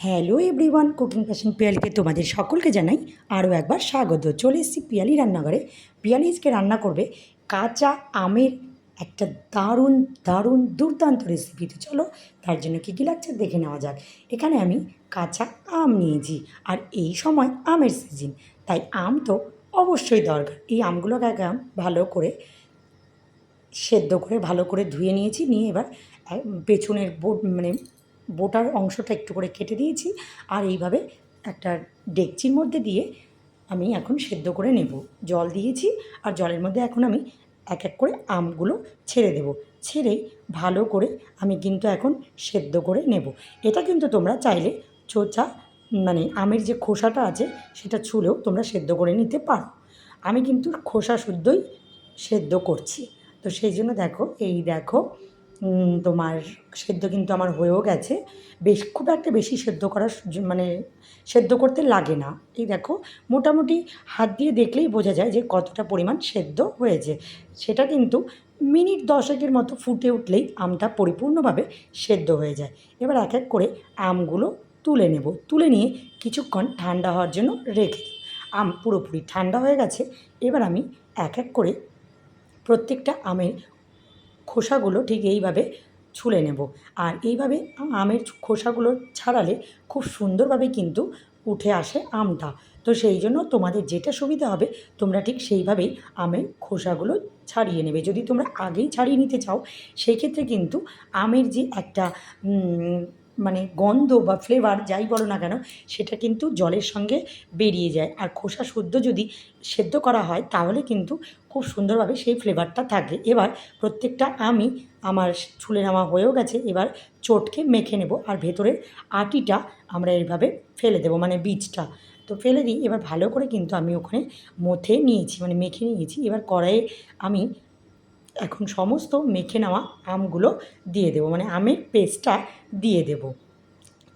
Hello everyone, cooking passion পিয়ালিতে তোমাদের সকলকে জানাই আরও একবার স্বাগত। চলে এসেছি পিয়ালি রান্নাঘরে। পিয়ালি আজকে রান্না করবে কাঁচা আমের একটা দারুণ দারুণ দুর্দান্ত রেসিপি। তো চলো তার জন্য কী কী লাগছে দেখে নেওয়া যাক। এখানে আমি কাঁচা আম নিয়েছি, আর এই সময় আমের সিজন, তাই আম তো অবশ্যই দরকার। এই আমগুলোকে আগে ভালো করে সেদ্ধ করে ভালো করে ধুয়ে নিয়েছি, নিয়ে এবার পেছনের বোটার অংশটা একটু করে কেটে দিয়েছি, আর এইভাবে একটা ডেকচির মধ্যে দিয়ে আমি এখন সেদ্ধ করে নেব। জল দিয়েছি, আর জলের মধ্যে এখন আমি এক এক করে আমগুলো ছেড়ে দেব। ছেড়ে ভালো করে আমি কিন্তু এখন সেদ্ধ করে নেব। এটা কিন্তু তোমরা চাইলে চোচা আমের যে খোসাটা আছে সেটা ছুলেও তোমরা সেদ্ধ করে নিতে পারো। আমি কিন্তু খোসা শুদ্ধই সেদ্ধ করছি। তো সেই জন্য দেখো তোমার সেদ্ধ কিন্তু আমার হয়েও গেছে। খুব একটা বেশি সেদ্ধ করার সেদ্ধ করতে লাগে না। এই দেখো, মোটামুটি হাত দিয়ে দেখলেই বোঝা যায় যে কতটা পরিমাণ সেদ্ধ হয়েছে। সেটা কিন্তু মিনিট 10 মতো ফুটে উঠলেই আমটা পরিপূর্ণভাবে সেদ্ধ হয়ে যায়। এবার এক এক করে আমগুলো তুলে নেব। তুলে নিয়ে কিছুক্ষণ ঠান্ডা হওয়ার জন্য রেখে দেব। আম পুরোপুরি ঠান্ডা হয়ে গেছে। এবার আমি এক এক করে প্রত্যেকটা আমের খোসাগুলো ঠিক এইভাবে ছুলে নেব। আর এইভাবে আমের খোসাগুলো ছাড়ালে খুব সুন্দরভাবে কিন্তু উঠে আসে আমটা। তো সেই জন্য তোমাদের যেটা সুবিধা হবে তোমরা ঠিক সেইভাবেই আমের খোসাগুলো ছাড়িয়ে নেবে। যদি তোমরা আগেই ছাড়িয়ে নিতে চাও, সেই ক্ষেত্রে কিন্তু আমের যে একটা গন্ধ বা ফ্লেভার যাই বলো না কেন, সেটা কিন্তু জলের সঙ্গে বেরিয়ে যায়। আর খোসা শুদ্ধ যদি সেদ্ধ করা হয় তাহলে কিন্তু খুব সুন্দরভাবে সেই ফ্লেভারটা থাকে। এবার প্রত্যেকটা আমার ছুলে নেওয়া হয়েও গেছে। এবার চটকে মেখে নেব, আর ভেতরের আটিটা আমরা এইভাবে ফেলে দেবো, বীজটা তো ফেলে দিই। এবার ভালো করে কিন্তু আমি ওখানে মেখে নিয়েছি। এবার কড়াইয়ে আমি এখন সমস্ত মেখে নেওয়া আমগুলো দিয়ে দেবো, আমের পেস্টটা দিয়ে দেবো।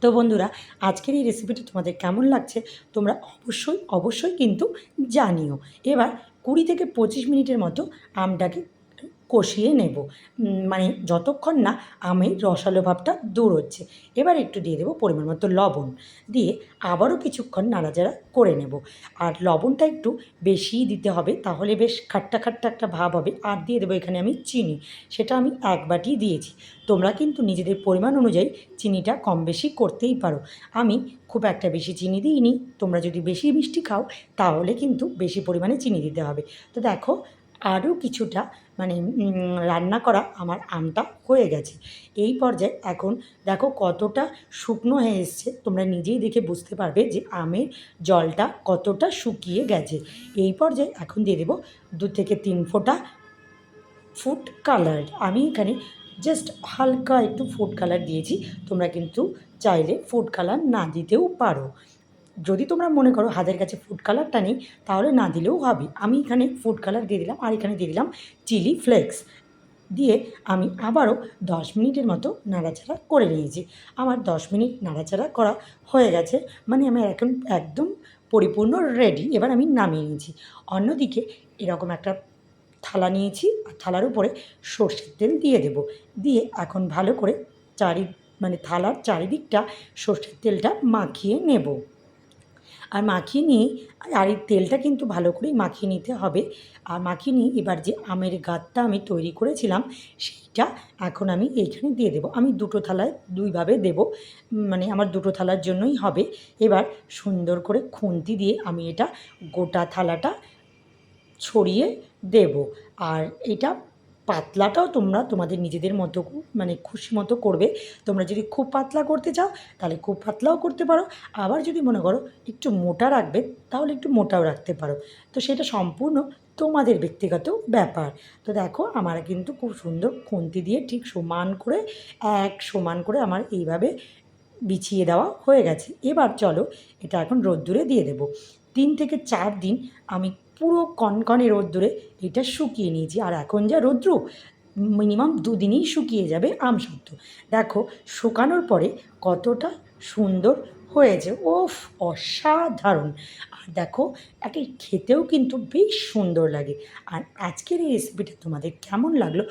তো বন্ধুরা, আজকের এই রেসিপিটা তোমাদের কেমন লাগছে তোমরা অবশ্যই অবশ্যই কিন্তু জানিও। এবার 20 থেকে 25 মিনিটের মতো আমটাকে কষিয়ে নেব, যতক্ষণ না আমের রসালো ভাবটা দূর হচ্ছে। এবার একটু দিয়ে দেবো পরিমাণ মতো লবণ, দিয়ে আবারও কিছুক্ষণ নাড়াচাড়া করে নেব। আর লবণটা একটু বেশিই দিতে হবে, তাহলে বেশ খাট্টা খাট্টা একটা ভাব হবে। আর দিয়ে দেবো এখানে আমি চিনি, সেটা আমি 1 বাটি দিয়েছি। তোমরা কিন্তু নিজেদের পরিমাণ অনুযায়ী চিনিটা কম বেশি করতেই পারো। আমি খুব একটা বেশি চিনি দিইনি। তোমরা যদি বেশি মিষ্টি খাও তাহলে কিন্তু বেশি পরিমাণে চিনি দিতে হবে। তো দেখো, আরও কিছুটা রান্না করা আমার আমটা হয়ে গেছে। এই পর্যায়ে এখন দেখো কতটা শুকনো হয়ে এসছে, তোমরা নিজেই দেখে বুঝতে পারবে যে আমের জলটা কতটা শুকিয়ে গেছে। এই পর্যায়ে এখন দিয়ে দেবো 2 থেকে 3 ফোঁটা ফুড কালার। আমি এখানে জাস্ট হালকা একটু ফুড কালার দিয়েছি। তোমরা কিন্তু চাইলে ফুড কালার না দিতেও পারো। যদি তোমরা মনে করো হাতের কাছে ফুড কালারটা নেই, তাহলে না দিলেও হবে। আমি এখানে ফুড কালার দিয়ে দিলাম, আর এখানে দিয়ে দিলাম চিলি ফ্লেক্স। দিয়ে আমি আবারও 10 মিনিটের মতো নাড়াচাড়া করে নিয়েছি। আমার 10 মিনিট নাড়াচাড়া করা হয়ে গেছে, আমি এখন একদম পরিপূর্ণ রেডি। এবার আমি নামিয়ে নিয়েছি। অন্যদিকে এরকম একটা থালা নিয়েছি, আর থালার উপরে সর্ষের তেল দিয়ে দেব। দিয়ে এখন ভালো করে থালার চারিদিকটা সর্ষের তেলটা মাখিয়ে নেব। আর মাখিয়ে নিয়ে, আর এই তেলটা কিন্তু ভালো করেই মাখিয়ে নিতে হবে। আর মাখিয়ে নিয়ে এবার যে আমের গাঁতটা আমি তৈরি করেছিলাম সেইটা এখন আমি এইখানে দিয়ে দেবো। আমি 2টো থালায় 2ভাবে দেবো, আমার 2টো থালার জন্যই হবে। এবার সুন্দর করে খুন্তি দিয়ে আমি এটা গোটা থালাটা ছড়িয়ে দেব। আর এটা পাতলাটাও তোমরা তোমাদের নিজেদের মতো খুশি মতো করবে। তোমরা যদি খুব পাতলা করতে চাও তাহলে খুব পাতলাও করতে পারো, আবার যদি মনে করো একটু মোটা রাখবে তাহলে একটু মোটাও রাখতে পারো। তো সেটা সম্পূর্ণ তোমাদের ব্যক্তিগত ব্যাপার। তো দেখো, আমার কিন্তু খুব সুন্দর খুন্তি দিয়ে ঠিক সমান করে আমার এইভাবে বিছিয়ে দেওয়া হয়ে গেছে। এবার চলো এটা এখন রোদ্দুরে দিয়ে দেবো। 3 থেকে 4 দিন আমি পুরো কনকনে রোদ্দুরে এটা শুকিয়ে নিয়েছি। আর এখন যা রৌদ্র, মিনিমাম 2 দিনেই শুকিয়ে যাবে আমসত্ত্ব। দেখো শুকানোর পরে কতটা সুন্দর হয়েছে। ওফ, অসাধারণ! আর দেখো, একে খেতেও কিন্তু বেশ সুন্দর লাগে। আর আজকের এই রেসিপিটা তোমাদের কেমন লাগলো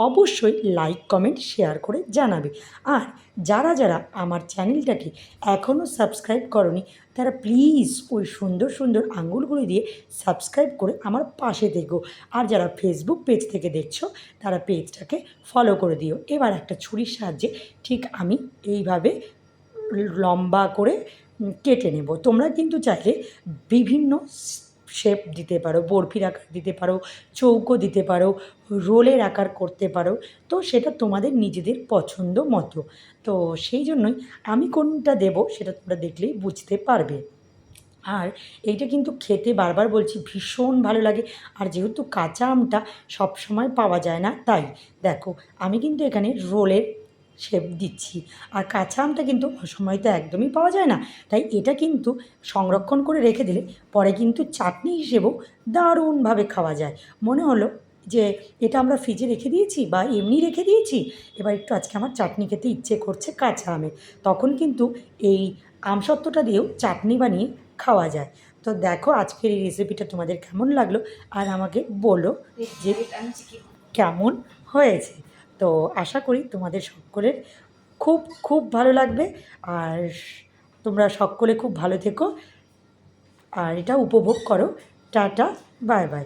অবশ্যই লাইক কমেন্ট শেয়ার করে জানাবে। আর যারা যারা আমার চ্যানেলটাকে এখনও সাবস্ক্রাইব করনি তারা প্লিজ ওই সুন্দর সুন্দর আঙুলগুলো দিয়ে সাবস্ক্রাইব করে আমার পাশে থেকো। আর যারা ফেসবুক পেজ থেকে দেখছো তারা পেজটাকে ফলো করে দিও। এবার একটা ছুরির সাহায্যে ঠিক আমি এইভাবে লম্বা করে কেটে নেব। তোমরা কিন্তু চাইলে বিভিন্ন শেপ দিতে পারো, বরফির আকার দিতে পারো, চৌকো দিতে পারো, রোলের আকার করতে পারো। তো সেটা তোমাদের নিজেদের পছন্দ মতো। তো সেই জন্যই আমি কোনটা দেবো সেটা তোমরা দেখলেই বুঝতে পারবে। আর এইটা কিন্তু খেতে বারবার বলছি ভীষণ ভালো লাগে। আর যেহেতু কাঁচা আমটা সবসময় পাওয়া যায় না, তাই দেখো আমি কিন্তু এখানে রোলের শেপ দিচ্ছি। আর কাঁচা আমটা কিন্তু অসময় তো একদমই পাওয়া যায় না, তাই এটা কিন্তু সংরক্ষণ করে রেখে দিলে পরে কিন্তু চাটনি হিসেবেও দারুণভাবে খাওয়া যায়। মনে হলো যে এটা আমরা ফ্রিজে রেখে দিয়েছি বা এমনি রেখে দিয়েছি, এবার একটু আজকে আমার চাটনি খেতে ইচ্ছে করছে কাঁচা আমের, তখন কিন্তু এই আমসত্ত্বটা দিয়েও চাটনি বানিয়ে খাওয়া যায়। তো দেখো আজকের এই রেসিপিটা তোমাদের কেমন লাগলো আর আমাকে বলো যে কেমন হয়েছে। তো আশা করি তোমাদের সকলের খুব খুব ভালো লাগবে। আর তোমরা সকলে খুব ভালো থেকো আর এটা উপভোগ করো। Tata, bye bye.